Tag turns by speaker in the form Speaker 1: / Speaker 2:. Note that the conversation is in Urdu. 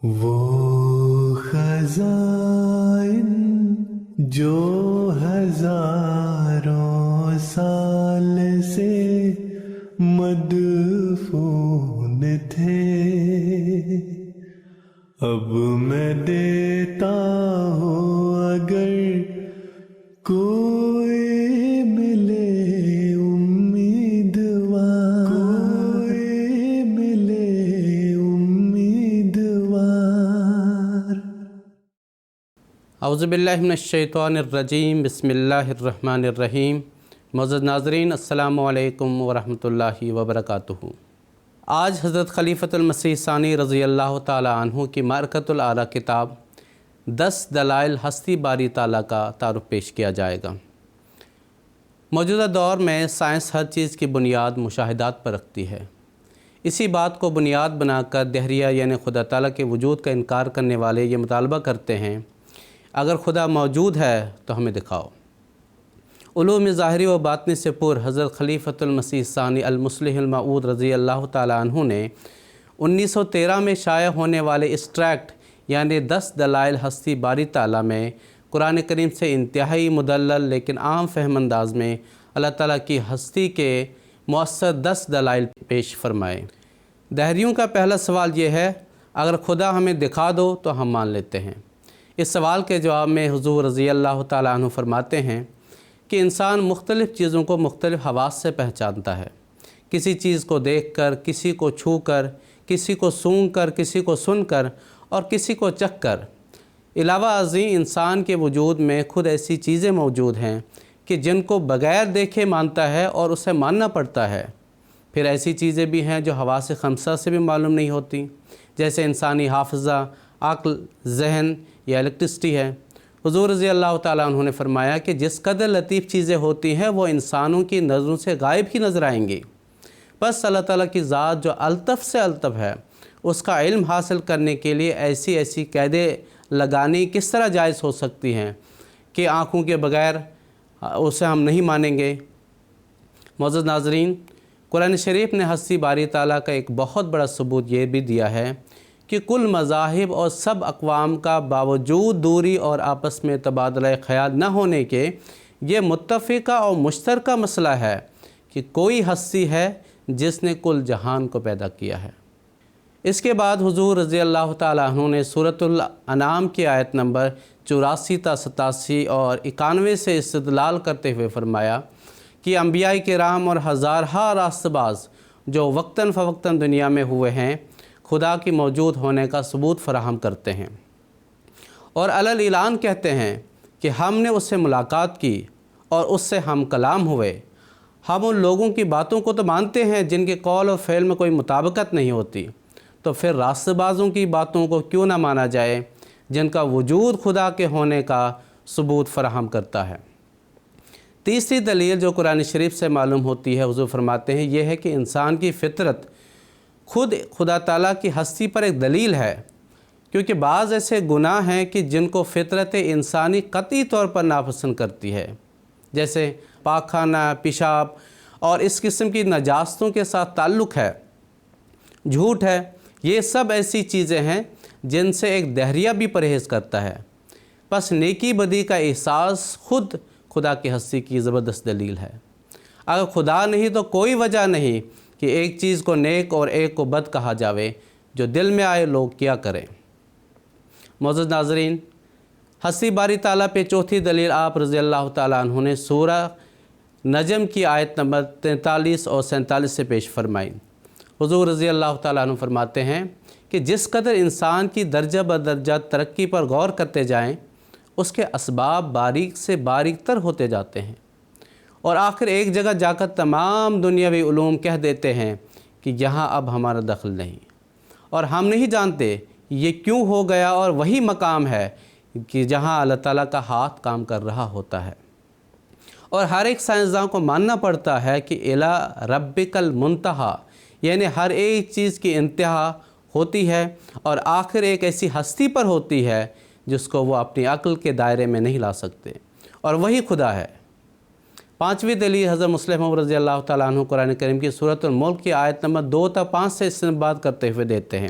Speaker 1: وہ خزائن جو ہزاروں سال سے مدفون تھے، اب میں دیتا ہوں اگر کوئی ملے امیدوار، کوئی ملے امیدوار۔
Speaker 2: اعوذ باللہ من الشیطان الرجیم، بسم اللہ الرحمن الرحیم۔ معزز ناظرین، السلام علیکم ورحمۃ اللہ وبرکاتہ۔ آج حضرت خلیفۃ المسیح ثانی رضی اللہ تعالی عنہ کی معرکۃ الاعلیٰ کتاب 10 دلائل ہستی باری تعالیٰ کا تعارف پیش کیا جائے گا۔ موجودہ دور میں سائنس ہر چیز کی بنیاد مشاہدات پر رکھتی ہے۔ اسی بات کو بنیاد بنا کر دہریہ یعنی خدا تعالیٰ کے وجود کا انکار کرنے والے یہ مطالبہ کرتے ہیں، اگر خدا موجود ہے تو ہمیں دکھاؤ۔ علوم ظاہری و باطنی سے پر حضرت خلیفۃ المسیح ثانی المصلح الموعود رضی اللہ تعالی عنہ نے 1913 میں شائع ہونے والے اس ٹریکٹ یعنی 10 دلائل ہستی باری تعالیٰ میں قرآن کریم سے انتہائی مدلل لیکن عام فہم انداز میں اللہ تعالیٰ کی ہستی کے مؤثر 10 دلائل پیش فرمائے۔ دہریوں کا پہلا سوال یہ ہے، اگر خدا ہمیں دکھا دو تو ہم مان لیتے ہیں۔ اس سوال کے جواب میں حضور رضی اللہ تعالیٰ عنہ فرماتے ہیں کہ انسان مختلف چیزوں کو مختلف حواس سے پہچانتا ہے۔ کسی چیز کو دیکھ کر، کسی کو چھو کر، کسی کو سونگھ کر، کسی کو سن کر اور کسی کو چکھ کر۔ علاوہ ازیں انسان کے وجود میں خود ایسی چیزیں موجود ہیں کہ جن کو بغیر دیکھے مانتا ہے اور اسے ماننا پڑتا ہے۔ پھر ایسی چیزیں بھی ہیں جو حواس خمسہ سے بھی معلوم نہیں ہوتی، جیسے انسانی حافظہ، عقل، ذہن یا الیکٹرسٹی ہے۔ حضور رضی اللہ تعالیٰ عنہ نے فرمایا کہ جس قدر لطیف چیزیں ہوتی ہیں وہ انسانوں کی نظروں سے غائب ہی نظر آئیں گی، بس اللہ تعالیٰ کی ذات جو الطف سے الطف ہے، اس کا علم حاصل کرنے کے لیے ایسی قیدیں لگانی کس طرح جائز ہو سکتی ہیں کہ آنکھوں کے بغیر اسے ہم نہیں مانیں گے۔ معزز ناظرین، قرآن شریف نے ہستی باری تعالیٰ کا ایک بہت بڑا ثبوت یہ بھی دیا ہے کہ کل مذاہب اور سب اقوام کا باوجود دوری اور آپس میں تبادلہ خیال نہ ہونے کے یہ متفقہ اور مشترکہ مسئلہ ہے کہ کوئی ہستی ہے جس نے کل جہان کو پیدا کیا ہے۔ اس کے بعد حضور رضی اللہ تعالیٰ عنہ نے سورۃ الانعام کی آیت نمبر 84 تا 87 اور 91 سے استدلال کرتے ہوئے فرمایا کہ انبیاء کرام اور ہزارہا راست باز جو وقتاً فوقتاً دنیا میں ہوئے ہیں، خدا کی موجود ہونے کا ثبوت فراہم کرتے ہیں اور علی اعلان کہتے ہیں کہ ہم نے اس سے ملاقات کی اور اس سے ہم کلام ہوئے۔ ہم ان لوگوں کی باتوں کو تو مانتے ہیں جن کے قول و فعل میں کوئی مطابقت نہیں ہوتی، تو پھر راست بازوں کی باتوں کو کیوں نہ مانا جائے جن کا وجود خدا کے ہونے کا ثبوت فراہم کرتا ہے۔ تیسری دلیل جو قرآن شریف سے معلوم ہوتی ہے، حضور فرماتے ہیں، یہ ہے کہ انسان کی فطرت خود خدا تعالیٰ کی ہستی پر ایک دلیل ہے، کیونکہ بعض ایسے گناہ ہیں کہ جن کو فطرت انسانی قطعی طور پر ناپسند کرتی ہے، جیسے پاکخانہ، پیشاب اور اس قسم کی نجاستوں کے ساتھ تعلق ہے، جھوٹ ہے۔ یہ سب ایسی چیزیں ہیں جن سے ایک دہریہ بھی پرہیز کرتا ہے۔ پس نیکی بدی کا احساس خود خدا کی ہستی کی زبردست دلیل ہے۔ اگر خدا نہیں تو کوئی وجہ نہیں کہ ایک چیز کو نیک اور ایک کو بد کہا جاوے، جو دل میں آئے لوگ کیا کریں۔ معزز ناظرین، ہستی باری تعالیٰ پہ چوتھی دلیل آپ رضی اللہ تعالیٰ عنہ نے سورہ نجم کی آیت نمبر 43 اور 47 سے پیش فرمائی۔ حضور رضی اللہ تعالیٰ عنہ فرماتے ہیں کہ جس قدر انسان کی درجہ بدرجہ ترقی پر غور کرتے جائیں، اس کے اسباب باریک سے باریک تر ہوتے جاتے ہیں، اور آخر ایک جگہ جا کر تمام دنیاوی علوم کہہ دیتے ہیں کہ یہاں اب ہمارا دخل نہیں، اور ہم نہیں جانتے یہ کیوں ہو گیا، اور وہی مقام ہے کہ جہاں اللہ تعالیٰ کا ہاتھ کام کر رہا ہوتا ہے۔ اور ہر ایک سائنسداں کو ماننا پڑتا ہے کہ الی ربک المنتہا، یعنی ہر ایک چیز کی انتہا ہوتی ہے اور آخر ایک ایسی ہستی پر ہوتی ہے جس کو وہ اپنی عقل کے دائرے میں نہیں لا سکتے، اور وہی خدا ہے۔ پانچویں دلیل حضرت مسلم موعود رضی اللہ تعالیٰ عنہ قرآن کریم کی سورۃ الملک کی آیت نمبر 2 تا 5 سے استنباط کرتے ہوئے دیتے ہیں